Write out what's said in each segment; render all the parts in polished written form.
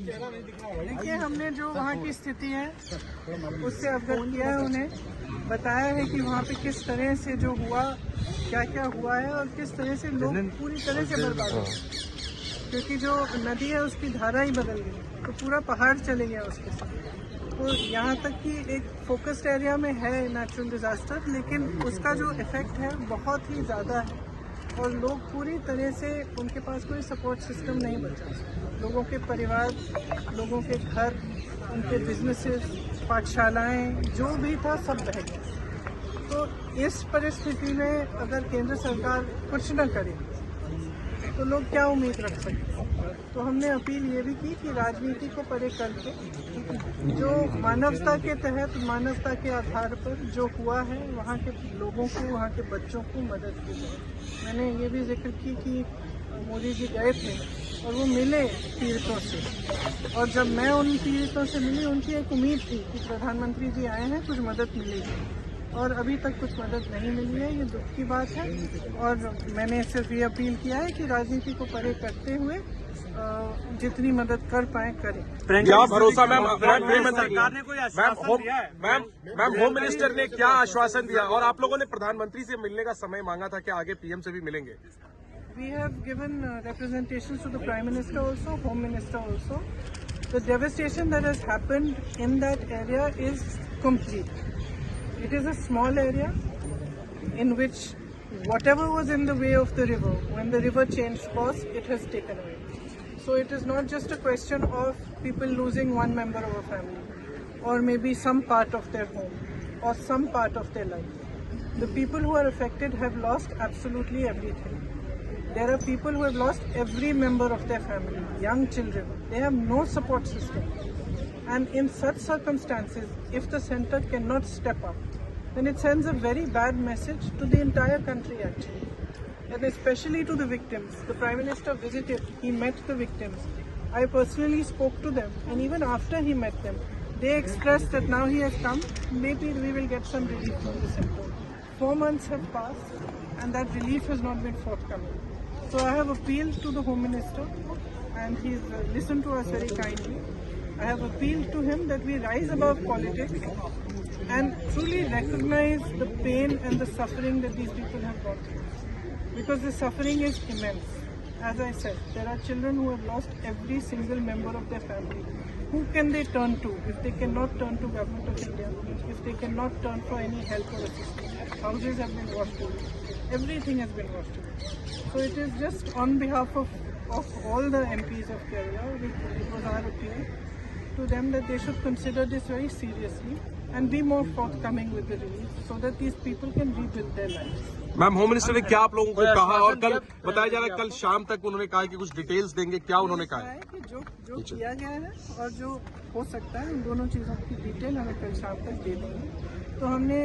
देखिए, हमने जो वहाँ की स्थिति है उससे अवगत किया है, उन्हें बताया है कि वहाँ पे किस तरह से जो हुआ, क्या क्या हुआ है और किस तरह से लोग पूरी तरह से बर्बाद हो गए, क्योंकि जो नदी है उसकी धारा ही बदल गई, तो पूरा पहाड़ चले गया उसके साथ। तो यहाँ तक कि एक फोकस्ड एरिया में है नेचुरल डिजास्टर, लेकिन उसका जो इफेक्ट है बहुत ही ज़्यादा है और लोग पूरी तरह से, उनके पास कोई सपोर्ट सिस्टम नहीं बचा। लोगों के परिवार, लोगों के घर, उनके बिजनेसेस, पाठशालाएं, जो भी था सब बह गया। तो इस परिस्थिति में अगर केंद्र सरकार कुछ न करे तो लोग क्या उम्मीद रख सकते हैं। तो हमने अपील ये भी की कि राजनीति को परे करके जो मानवता के तहत, मानवता के आधार पर जो हुआ है, वहाँ के लोगों को, वहाँ के बच्चों को मदद की जाए। मैंने ये भी जिक्र की कि मोदी जी गए थे और वो मिले पीड़ितों से, और जब मैं उन पीड़ितों से मिली, उनकी एक उम्मीद थी कि प्रधानमंत्री जी आए हैं, कुछ मदद मिलेगी, और अभी तक कुछ मदद नहीं मिली है। ये दुख की बात है और मैंने सिर्फ ये अपील किया है कि राजनीति को परे करते हुए जितनी मदद कर पाए करें। क्या भरोसा मैम, सरकार ने कोई आश्वासन दिया है? मैम होम मिनिस्टर ने क्या आश्वासन दिया, और आप लोगों ने प्रधानमंत्री से मिलने का समय मांगा था, क्या आगे पीएम से भी मिलेंगे? We have given representations to the Prime Minister also, Home Minister also. The devastation that has happened in that area is complete. It is a small area in which whatever was in the way of the river, when the river changed course, it has taken away. So it is not just a question of people losing one member of a family, or maybe some part of their home, or some part of their life. The people who are affected have lost absolutely everything. There are people who have lost every member of their family, young children. They have no support system. And in such circumstances, if the center cannot step up, then it sends a very bad message to the entire country actually. And especially to the victims. The Prime Minister visited, he met the victims. I personally spoke to them, and even after he met them, they expressed that now he has come, maybe we will get some relief from the center. 4 months have passed and that relief has not been forthcoming. So I have appealed to the Home Minister, and he's listened to us very kindly. I have appealed to him that we rise above politics and truly recognize the pain and the suffering that these people have gone through. Because the suffering is immense. As I said, there are children who have lost every single member of their family. Who can they turn to if they cannot turn to Government of India, if they cannot turn for any help or assistance? Houses have been washed away. Everything has been washed away. So it is just on behalf of all the MPs of Kerala, it was our appeal to them that they should consider this very seriously and be more forthcoming with the relief so that these people can rebuild their lives. Ma'am home minister ने क्या आप लोगों को कहा, और कल बताया जा रहा है कल शाम तक उन्होंने कहा कि कुछ डिटेल्स देंगे, क्या उन्होंने कहा है? कि जो किया गया है और जो हो सकता है, उन दोनों चीज़ों की डिटेल हमें कल शाम तक दे देंगे। तो हमने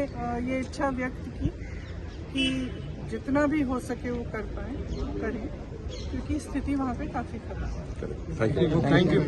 ये इच्छा व्यक्त की कि जितना भी हो सके वो कर पाए, करें, क्योंकि स्थिति वहाँ पे काफ़ी खराब है। Thank you.